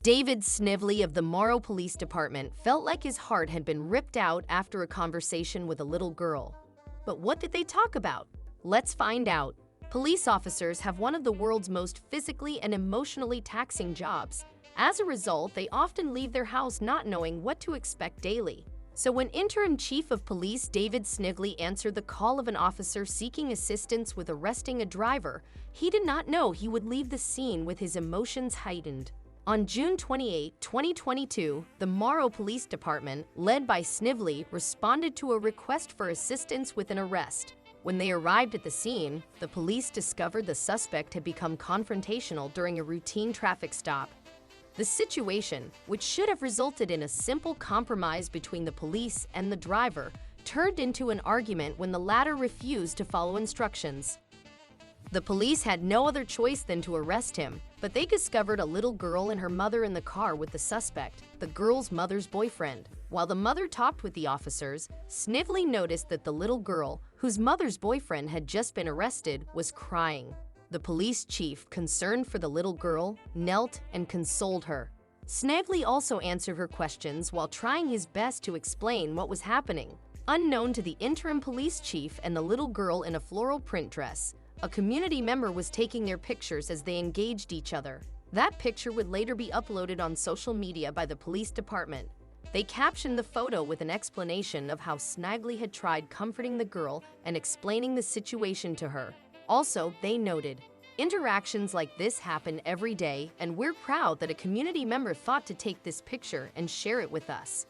David Snively of the Morrow Police Department felt like his heart had been ripped out after a conversation with a little girl. But what did they talk about? Let's find out. Police officers have one of the world's most physically and emotionally taxing jobs. As a result, they often leave their house not knowing what to expect daily. So when Interim Chief of Police David Snively answered the call of an officer seeking assistance with arresting a driver, he did not know he would leave the scene with his emotions heightened. On June 28, 2022, the Morrow Police Department, led by Snively, responded to a request for assistance with an arrest. When they arrived at the scene, the police discovered the suspect had become confrontational during a routine traffic stop. The situation, which should have resulted in a simple compromise between the police and the driver, turned into an argument when the latter refused to follow instructions. The police had no other choice than to arrest him, but they discovered a little girl and her mother in the car with the suspect, the girl's mother's boyfriend. While the mother talked with the officers, Snively noticed that the little girl, whose mother's boyfriend had just been arrested, was crying. The police chief, concerned for the little girl, knelt and consoled her. Snively also answered her questions while trying his best to explain what was happening. Unknown to the interim police chief and the little girl in a floral print dress, a community member was taking their pictures as they engaged each other. That picture would later be uploaded on social media by the police department. They captioned the photo with an explanation of how Snively had tried comforting the girl and explaining the situation to her. Also, they noted, "Interactions like this happen every day, and we're proud that a community member thought to take this picture and share it with us."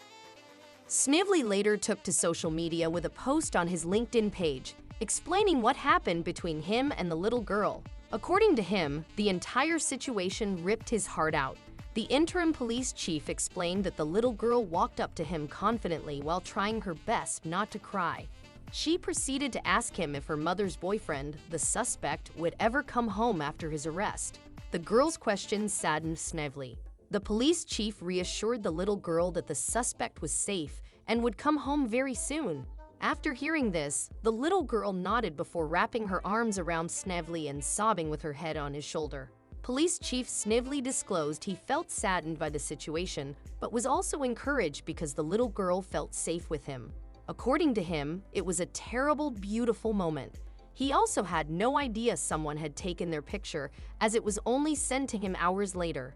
Snively later took to social media with a post on his LinkedIn page, explaining what happened between him and the little girl. According to him, the entire situation ripped his heart out. The interim police chief explained that the little girl walked up to him confidently while trying her best not to cry. She proceeded to ask him if her mother's boyfriend, the suspect, would ever come home after his arrest. The girl's questions saddened Snively. The police chief reassured the little girl that the suspect was safe and would come home very soon. After hearing this, the little girl nodded before wrapping her arms around Snively and sobbing with her head on his shoulder. Police Chief Snively disclosed he felt saddened by the situation, but was also encouraged because the little girl felt safe with him. According to him, it was a terrible, beautiful moment. He also had no idea someone had taken their picture, as it was only sent to him hours later.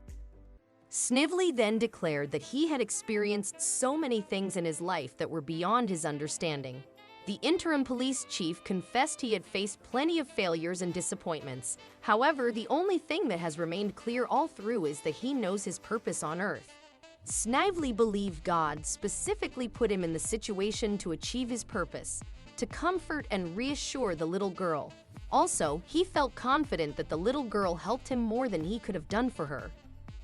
Snively then declared that he had experienced so many things in his life that were beyond his understanding. The interim police chief confessed he had faced plenty of failures and disappointments. However, the only thing that has remained clear all through is that he knows his purpose on Earth. Snively believed God specifically put him in the situation to achieve his purpose, to comfort and reassure the little girl. Also, he felt confident that the little girl helped him more than he could have done for her.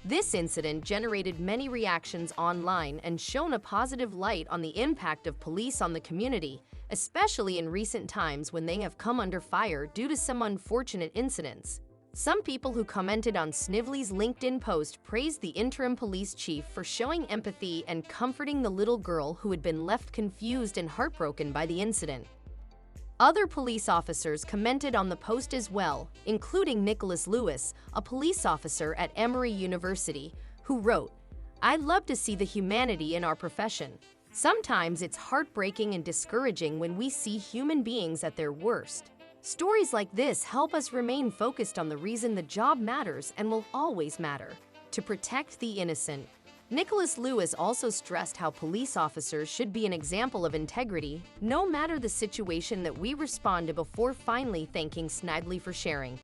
This incident generated many reactions online and shone a positive light on the impact of police on the community, especially in recent times when they have come under fire due to some unfortunate incidents. Some people who commented on Snively's LinkedIn post praised the interim police chief for showing empathy and comforting the little girl who had been left confused and heartbroken by the incident. Other police officers commented on the post as well, including Nicholas Lewis, a police officer at Emory University, who wrote, "I love to see the humanity in our profession. Sometimes it's heartbreaking and discouraging when we see human beings at their worst. Stories like this help us remain focused on the reason the job matters and will always matter: to protect the innocent." Nicholas Lewis also stressed how police officers should be an example of integrity, no matter the situation that we respond to, before finally thanking Snively for sharing.